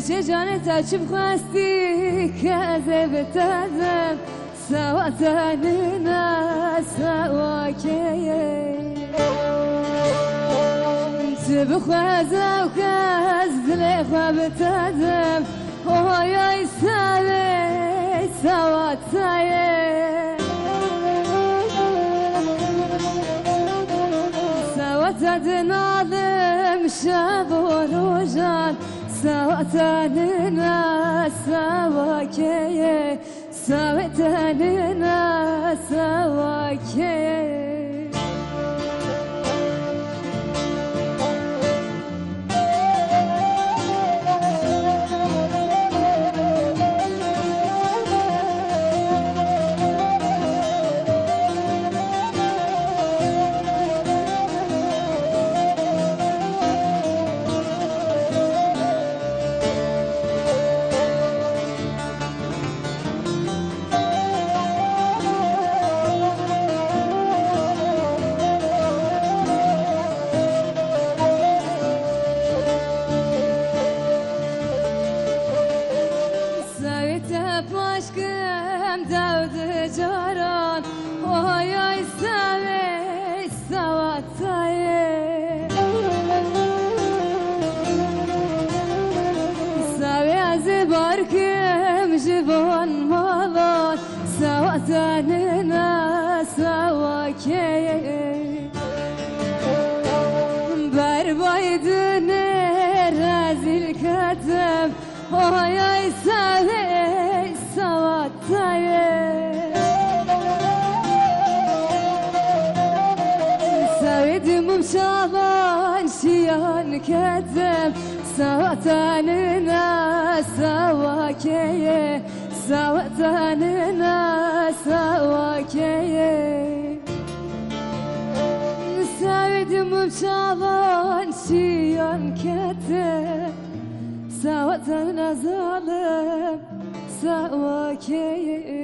جانت أشوف خاستي كذبت أذب سوا تانينا سوا كي تبخوازا وكاز دلي خوابت أذب ويا يسالي سوا تايه سوا تدناظم شاب ورجال سوا تانينا سوا كي سوا تانينا سوا كي Aşkım davdı caran oy oy save savatayı save azı barkım jivon malan savatanına savakeye berbaydını razil katem oy oy save سويدم مشاطن شيان كذب سواتاننا سواكيه سواتاننا سواكيه سويدم مشاطن شيان كذب سواتاننا ظالم سواكيه